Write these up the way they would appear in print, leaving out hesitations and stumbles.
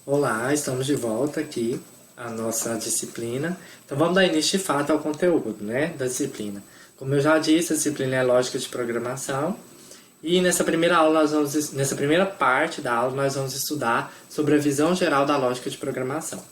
Olá, estamos de volta aqui à nossa disciplina. Então vamos dar início de fato ao conteúdo, da disciplina. Como eu já disse, a disciplina é lógica de programação. E nessa primeira aula, nessa primeira parte da aula, nós vamos estudar sobre a visão geral da lógica de programação.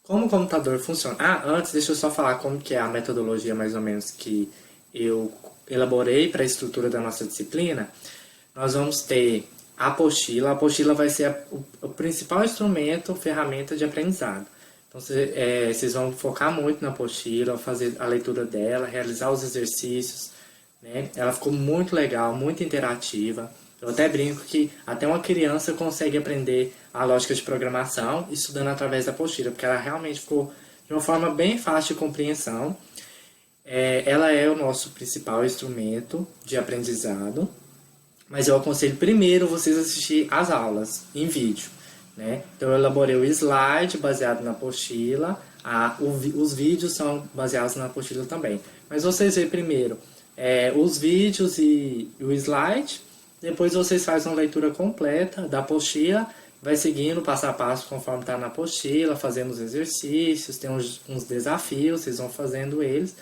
Como o computador funciona? Antes deixa eu só falar como que é a metodologia mais ou menos que eu elaborei para a estrutura da nossa disciplina. Nós vamos ter a apostila. A apostila vai ser o principal instrumento, ferramenta de aprendizado. Então, vocês vão focar muito na apostila, fazer a leitura dela, realizar os exercícios. Ela ficou muito legal, muito interativa. Eu até brinco que até uma criança consegue aprender a lógica de programação estudando através da apostila, porque ela realmente ficou de uma forma bem fácil de compreensão. Ela é o nosso principal instrumento de aprendizado. Mas eu aconselho primeiro vocês assistir às aulas em vídeo. Então eu elaborei o slide baseado na apostila, os vídeos são baseados na apostila também. Mas vocês veem primeiro os vídeos e o slide, depois vocês fazem uma leitura completa da apostila, vai seguindo passo a passo conforme está na apostila, fazendo os exercícios, tem uns desafios, vocês vão fazendo eles.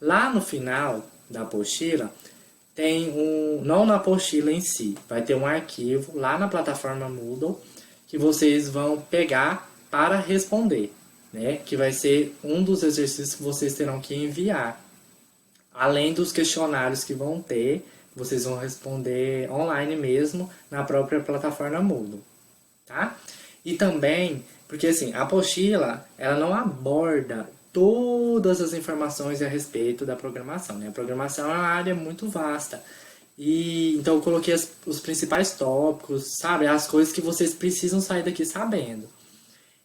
Lá no final da apostila, tem não na apostila em si, vai ter um arquivo lá na plataforma Moodle que vocês vão pegar para responder, que vai ser um dos exercícios que vocês terão que enviar. Além dos questionários que vão ter, vocês vão responder online mesmo na própria plataforma Moodle, tá? E também, porque assim, a apostila, ela não aborda todas as informações a respeito da programação. A programação é uma área muito vasta. E então eu coloquei os principais tópicos, sabe? As coisas que vocês precisam sair daqui sabendo.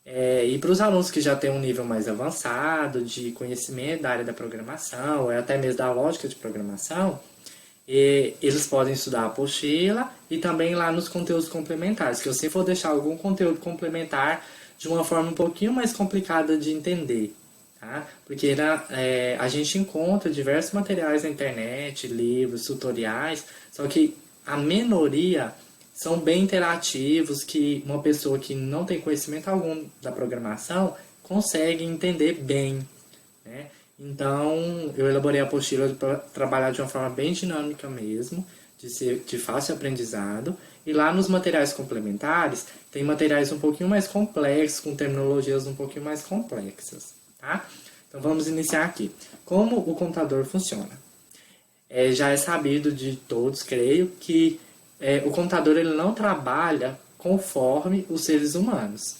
E para os alunos que já têm um nível mais avançado de conhecimento da área da programação, ou até mesmo da lógica de programação, eles podem estudar a apostila e também lá nos conteúdos complementares, que eu sempre vou deixar algum conteúdo complementar de uma forma um pouquinho mais complicada de entender. Porque a gente encontra diversos materiais na internet, livros, tutoriais, só que a minoria são bem interativos, que uma pessoa que não tem conhecimento algum da programação consegue entender bem. Então, eu elaborei a apostila para trabalhar de uma forma bem dinâmica mesmo, de ser de fácil aprendizado. E lá nos materiais complementares, tem materiais um pouquinho mais complexos, com terminologias um pouquinho mais complexas. Então vamos iniciar aqui. Como o computador funciona? Já é sabido de todos, creio, que o computador ele não trabalha conforme os seres humanos.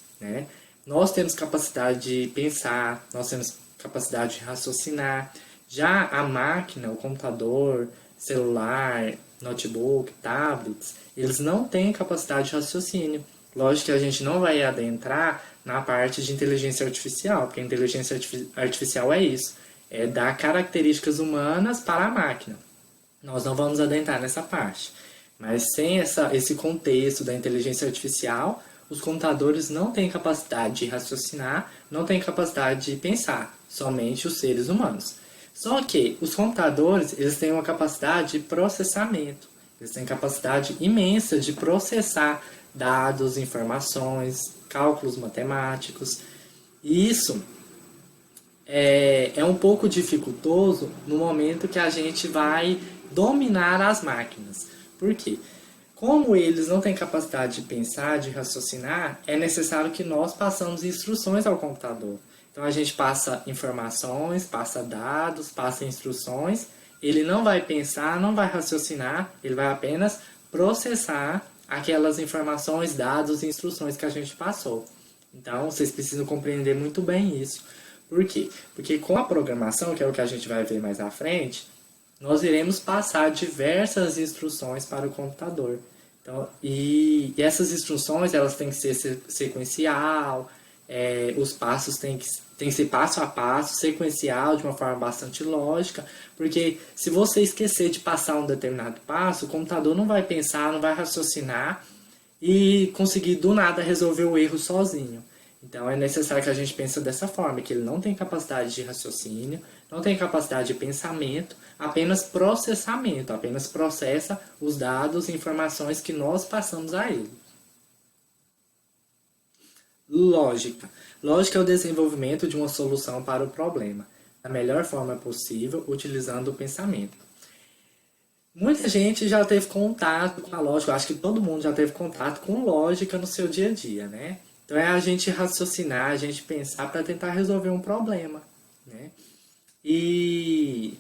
Nós temos capacidade de pensar, nós temos capacidade de raciocinar. Já a máquina, o computador, celular, notebook, tablets, eles não têm capacidade de raciocínio. Lógico que a gente não vai adentrar na parte de inteligência artificial, porque a inteligência artificial é isso, é dar características humanas para a máquina. Nós não vamos adentrar nessa parte. Mas sem esse contexto da inteligência artificial, os computadores não têm capacidade de raciocinar, não têm capacidade de pensar, somente os seres humanos. Só que os computadores eles têm uma capacidade de processamento, eles têm capacidade imensa de processar dados, informações, cálculos matemáticos. E isso é um pouco dificultoso no momento que a gente vai dominar as máquinas. Por quê? Como eles não têm capacidade de pensar, de raciocinar, é necessário que nós passamos instruções ao computador. Então a gente passa informações, passa dados, passa instruções. Ele não vai pensar, não vai raciocinar, ele vai apenas processar aquelas informações, dados e instruções que a gente passou. Então, vocês precisam compreender muito bem isso. Por quê? Porque com a programação, que é o que a gente vai ver mais à frente, nós iremos passar diversas instruções para o computador. Então, e essas instruções elas têm que ser sequencial, os passos têm que ser passo a passo, sequencial, de uma forma bastante lógica, porque se você esquecer de passar um determinado passo, o computador não vai pensar, não vai raciocinar e conseguir do nada resolver o erro sozinho. Então é necessário que a gente pense dessa forma, que ele não tem capacidade de raciocínio, não tem capacidade de pensamento, apenas processamento, apenas processa os dados e informações que nós passamos a ele. Lógica. Lógica é o desenvolvimento de uma solução para o problema, da melhor forma possível, utilizando o pensamento. Muita gente já teve contato com a lógica, eu acho que todo mundo já teve contato com lógica no seu dia a dia, né? Então é a gente raciocinar, a gente pensar para tentar resolver um problema, né? E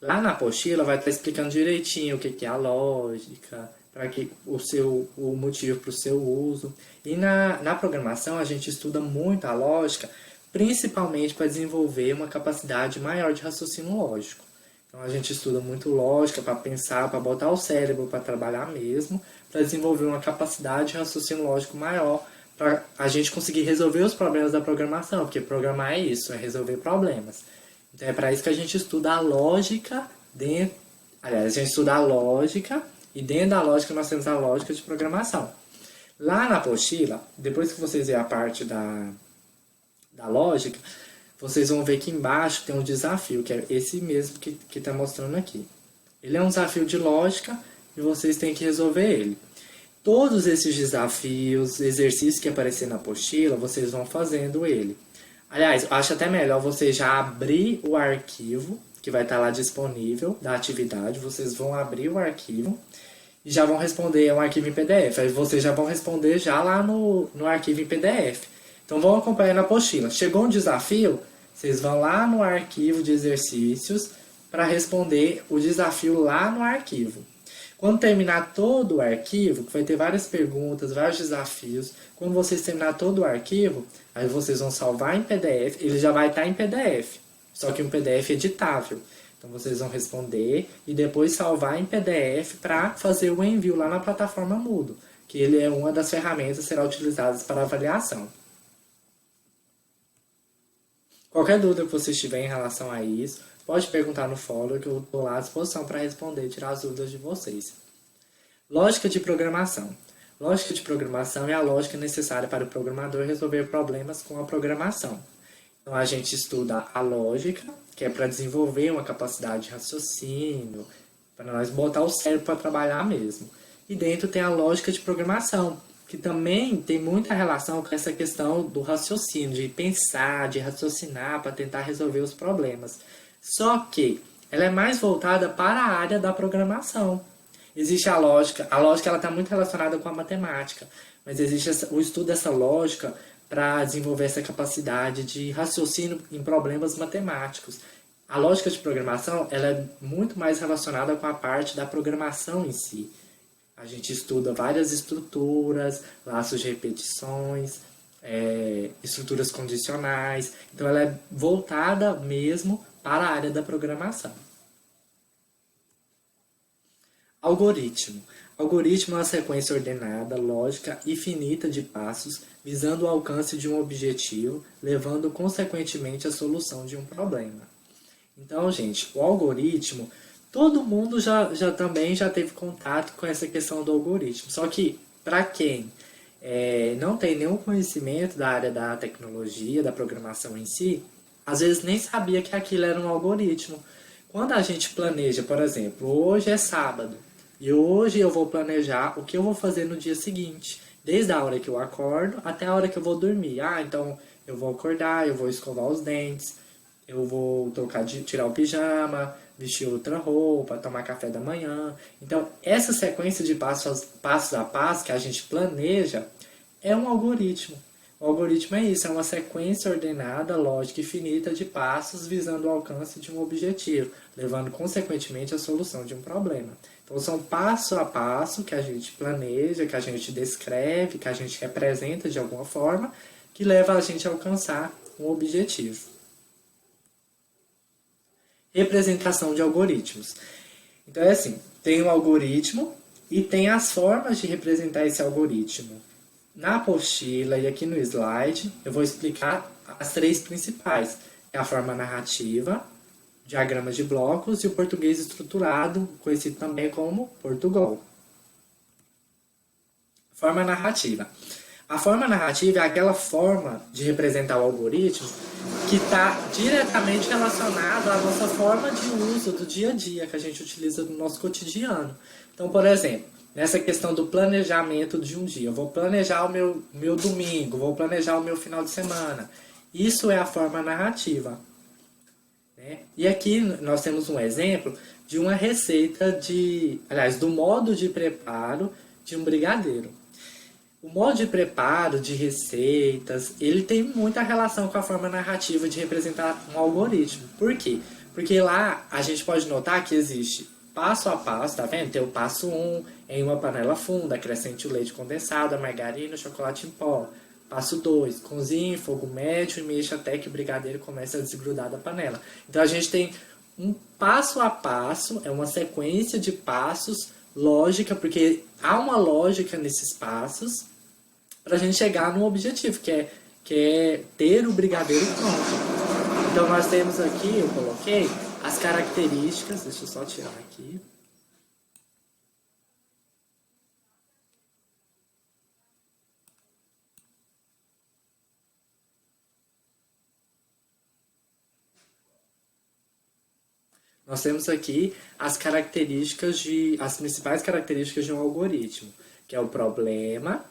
lá na apostila vai estar explicando direitinho o que é a lógica, para que o motivo para o seu uso. E na programação a gente estuda muito a lógica, principalmente para desenvolver uma capacidade maior de raciocínio lógico. Então a gente estuda muito lógica para pensar, para botar o cérebro para trabalhar mesmo, para desenvolver uma capacidade de raciocínio lógico maior, para a gente conseguir resolver os problemas da programação, porque programar é isso, é resolver problemas. Então é para isso que a gente estuda a lógica dentro. Aliás, a gente estuda a lógica e dentro da lógica nós temos a lógica de programação. Lá na apostila, depois que vocês verem a parte da lógica, vocês vão ver que embaixo tem um desafio, que é esse mesmo que está mostrando aqui. Ele é um desafio de lógica e vocês têm que resolver ele. Todos esses desafios, exercícios que aparecer na apostila, vocês vão fazendo ele. Aliás, acho até melhor você já abrir o arquivo, que vai estar lá disponível, da atividade. Vocês vão abrir o arquivo e já vão responder, é um arquivo em PDF. Aí vocês já vão responder já lá no arquivo em PDF. Então vão acompanhar na apostila. Chegou um desafio, vocês vão lá no arquivo de exercícios para responder o desafio lá no arquivo. Quando terminar todo o arquivo, que vai ter várias perguntas, vários desafios, quando vocês terminar todo o arquivo, aí vocês vão salvar em PDF, ele já vai estar em PDF, só que um PDF editável. Então vocês vão responder e depois salvar em PDF para fazer o envio lá na plataforma Moodle, que ele é uma das ferramentas que será utilizadas para avaliação. Qualquer dúvida que vocês tiverem em relação a isso, pode perguntar no fórum que eu estou lá à disposição para responder e tirar as dúvidas de vocês. Lógica de programação. Lógica de programação é a lógica necessária para o programador resolver problemas com a programação. Então a gente estuda a lógica, que é para desenvolver uma capacidade de raciocínio, para nós botar o cérebro para trabalhar mesmo. E dentro tem a lógica de programação, que também tem muita relação com essa questão do raciocínio, de pensar, de raciocinar para tentar resolver os problemas. Só que ela é mais voltada para a área da programação. Existe a lógica ela está muito relacionada com a matemática, mas existe o estudo dessa lógica para desenvolver essa capacidade de raciocínio em problemas matemáticos. A lógica de programação ela é muito mais relacionada com a parte da programação em si. A gente estuda várias estruturas, laços de repetições, estruturas condicionais. Então ela é voltada mesmo para a área da programação. Algoritmo. Algoritmo é uma sequência ordenada, lógica e finita de passos, visando o alcance de um objetivo, levando consequentemente à solução de um problema. Então, gente, o algoritmo, todo mundo também já teve contato com essa questão do algoritmo. Só que, para quem não tem nenhum conhecimento da área da tecnologia, da programação em si, às vezes nem sabia que aquilo era um algoritmo. Quando a gente planeja, por exemplo, hoje é sábado, e hoje eu vou planejar o que eu vou fazer no dia seguinte, desde a hora que eu acordo até a hora que eu vou dormir. Então eu vou acordar, eu vou escovar os dentes, eu vou tirar o pijama, vestir outra roupa, tomar café da manhã. Então, essa sequência de passos a passo que a gente planeja é um algoritmo. O algoritmo é isso, é uma sequência ordenada, lógica e finita de passos visando o alcance de um objetivo, levando consequentemente à solução de um problema. Então, são passo a passo que a gente planeja, que a gente descreve, que a gente representa de alguma forma, que leva a gente a alcançar um objetivo. Representação de algoritmos. Então é assim, tem o algoritmo e tem as formas de representar esse algoritmo. Na apostila e aqui no slide eu vou explicar as três principais. É a forma narrativa, diagrama de blocos e o português estruturado, conhecido também como Portugal. Forma narrativa. A forma narrativa é aquela forma de representar o algoritmo que está diretamente relacionado à nossa forma de uso do dia a dia, que a gente utiliza no nosso cotidiano. Então, por exemplo, nessa questão do planejamento de um dia, eu vou planejar o meu domingo, vou planejar o meu final de semana. Isso é a forma narrativa. Né? E aqui nós temos um exemplo de uma receita do modo de preparo de um brigadeiro. O modo de preparo de receitas, ele tem muita relação com a forma narrativa de representar um algoritmo. Por quê? Porque lá a gente pode notar que existe passo a passo, tá vendo? Tem o passo 1, em uma panela funda, acrescente o leite condensado, a margarina, o chocolate em pó. Passo 2, cozinhe em fogo médio e mexa até que o brigadeiro comece a desgrudar da panela. Então a gente tem um passo a passo, é uma sequência de passos, lógica, porque há uma lógica nesses passos para a gente chegar no objetivo, que é ter o brigadeiro pronto. Então nós temos aqui, eu coloquei as características, deixa eu só tirar aqui. Nós temos aqui as principais características de um algoritmo, que é o problema,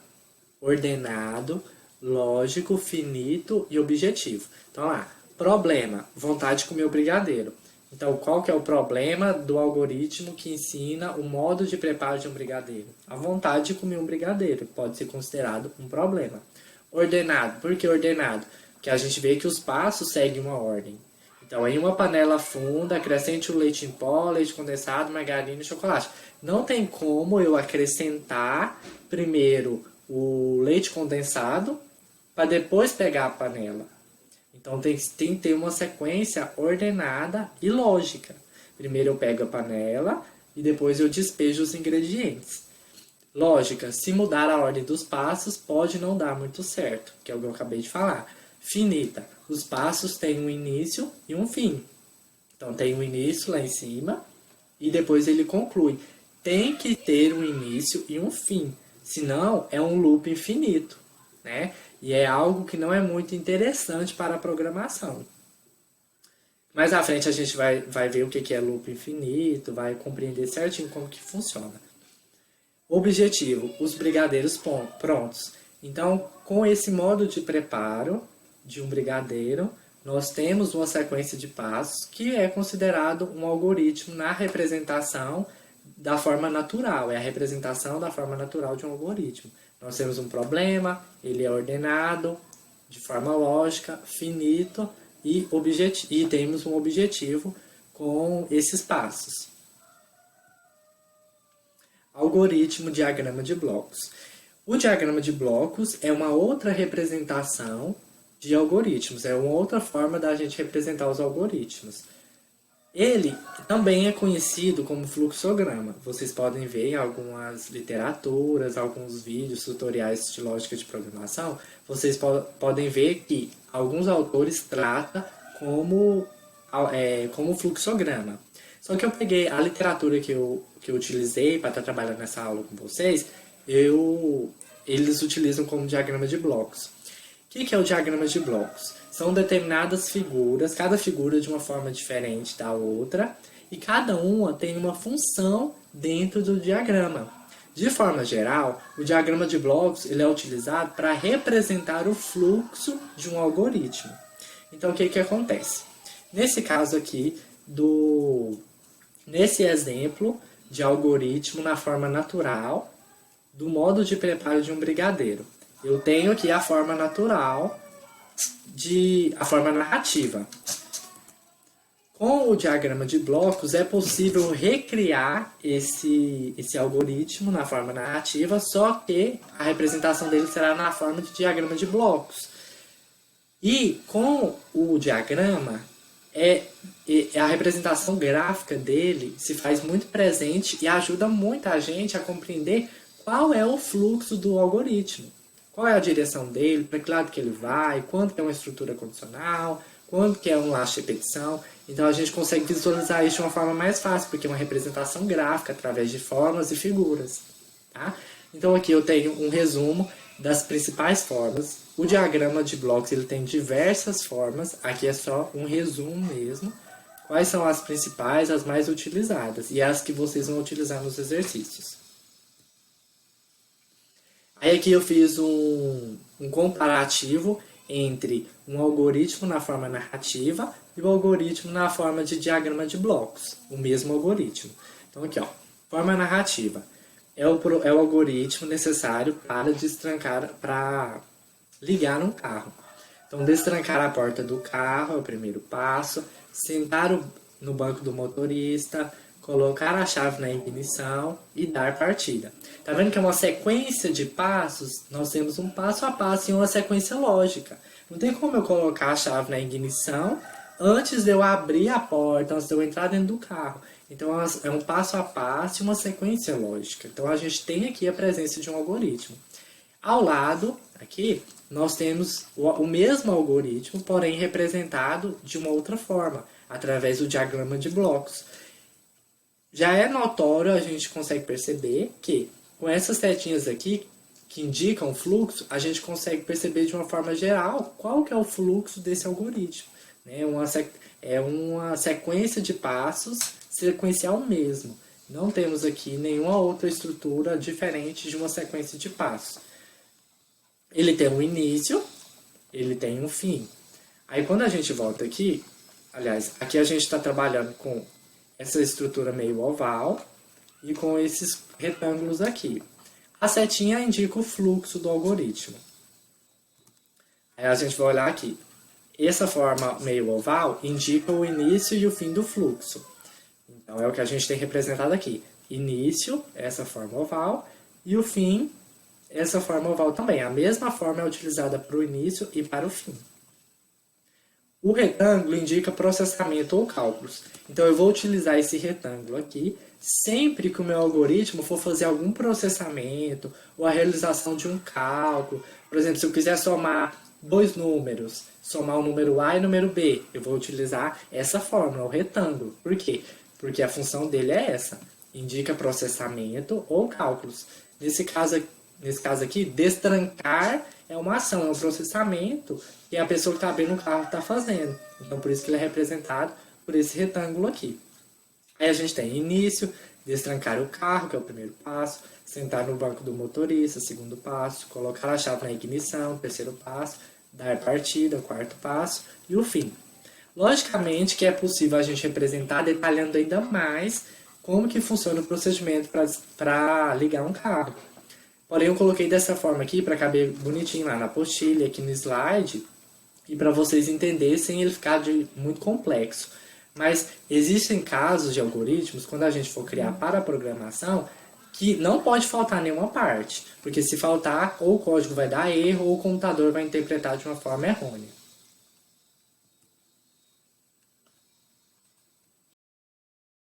ordenado, lógico, finito e objetivo. Então lá, problema, vontade de comer o brigadeiro. Então qual que é o problema do algoritmo que ensina o modo de preparo de um brigadeiro? A vontade de comer um brigadeiro pode ser considerado um problema. Ordenado, por que ordenado? Porque a gente vê que os passos seguem uma ordem. Então, em uma panela funda, acrescente o leite em pó, leite condensado, margarina e chocolate. Não tem como eu acrescentar primeiro o leite condensado para depois pegar a panela. Então, tem que ter uma sequência ordenada e lógica. Primeiro eu pego a panela e depois eu despejo os ingredientes. Lógica, se mudar a ordem dos passos, pode não dar muito certo, que é o que eu acabei de falar. Finita. Os passos têm um início e um fim. Então tem um início lá em cima e depois ele conclui. Tem que ter um início e um fim. Senão é um loop infinito. Né? E é algo que não é muito interessante para a programação. Mais à frente a gente vai ver o que é loop infinito, vai compreender certinho como que funciona. Objetivo, os brigadeiros prontos. Então, com esse modo de preparo de um brigadeiro, nós temos uma sequência de passos que é considerado um algoritmo na representação da forma natural. É a representação da forma natural de um algoritmo. Nós temos um problema, ele é ordenado, de forma lógica, finito e temos um objetivo com esses passos. Algoritmo diagrama de blocos. O diagrama de blocos é uma outra representação de algoritmos, é uma outra forma da gente representar os algoritmos. Ele também é conhecido como fluxograma. Vocês podem ver em algumas literaturas, alguns vídeos, tutoriais de lógica de programação, vocês podem ver que alguns autores tratam como fluxograma. Só que eu peguei a literatura que eu utilizei para estar trabalhando nessa aula com vocês, eles utilizam como diagrama de blocos. O que é o diagrama de blocos? São determinadas figuras, cada figura de uma forma diferente da outra, e cada uma tem uma função dentro do diagrama. De forma geral, o diagrama de blocos ele é utilizado para representar o fluxo de um algoritmo. Então, o que acontece? Nesse caso aqui, nesse exemplo de algoritmo na forma natural, do modo de preparo de um brigadeiro, eu tenho aqui a forma natural, a forma narrativa. Com o diagrama de blocos é possível recriar esse algoritmo na forma narrativa, só que a representação dele será na forma de diagrama de blocos. E com o diagrama, a representação gráfica dele se faz muito presente e ajuda muita gente a compreender qual é o fluxo do algoritmo. Qual é a direção dele, para que lado que ele vai, quanto que é uma estrutura condicional, quanto que é um laço de repetição. Então a gente consegue visualizar isso de uma forma mais fácil, porque é uma representação gráfica através de formas e figuras. Tá? Então aqui eu tenho um resumo. das principais formas. O diagrama de blocos ele tem diversas formas, aqui é só um resumo mesmo. Quais são as principais, as mais utilizadas e as que vocês vão utilizar nos exercícios. Aí aqui eu fiz um comparativo entre um algoritmo na forma narrativa e o algoritmo na forma de diagrama de blocos, o mesmo algoritmo. Então aqui, ó, forma narrativa é o algoritmo necessário para destrancar, para ligar um carro. Então, destrancar a porta do carro é o primeiro passo, sentar no banco do motorista, colocar a chave na ignição e dar partida. Tá vendo que é uma sequência de passos? Nós temos um passo a passo e uma sequência lógica. Não tem como eu colocar a chave na ignição antes de eu abrir a porta, antes de eu entrar dentro do carro. Então, é um passo a passo e uma sequência lógica. Então, a gente tem aqui a presença de um algoritmo. Ao lado, aqui, nós temos o mesmo algoritmo, porém representado de uma outra forma, através do diagrama de blocos. Já é notório, a gente consegue perceber que com essas setinhas aqui, que indicam o fluxo, a gente consegue perceber de uma forma geral qual que é o fluxo desse algoritmo. É uma sequência de passos sequencial mesmo. Não temos aqui nenhuma outra estrutura diferente de uma sequência de passos. Ele tem um início, ele tem um fim. Aí quando a gente volta aqui, aliás, aqui a gente está trabalhando com essa estrutura meio oval e com esses retângulos aqui. A setinha indica o fluxo do algoritmo. Aí a gente vai olhar aqui. Essa forma meio oval indica o início e o fim do fluxo. Então é o que a gente tem representado aqui. Início, essa forma oval, e o fim, essa forma oval também. A mesma forma é utilizada para o início e para o fim. O retângulo indica processamento ou cálculos. Então eu vou utilizar esse retângulo aqui sempre que o meu algoritmo for fazer algum processamento ou a realização de um cálculo. Por exemplo, se eu quiser somar dois números, somar o número A e o número B, eu vou utilizar essa fórmula, o retângulo. Por quê? Porque a função dele é essa, indica processamento ou cálculos. Nesse caso aqui, destrancar é uma ação, é um processamento que a pessoa que está abrindo o carro está fazendo. Então, por isso que ele é representado por esse retângulo aqui. Aí a gente tem início, destrancar o carro, que é o primeiro passo, sentar no banco do motorista, segundo passo, colocar a chave na ignição, terceiro passo, dar partida, quarto passo, e o fim. Logicamente que é possível a gente representar detalhando ainda mais como que funciona o procedimento para ligar um carro. Porém, eu coloquei dessa forma aqui para caber bonitinho lá na apostila, aqui no slide, e para vocês entenderem sem ele ficar muito complexo. Mas existem casos de algoritmos, quando a gente for criar para a programação, que não pode faltar nenhuma parte. Porque se faltar, ou o código vai dar erro, ou o computador vai interpretar de uma forma errônea.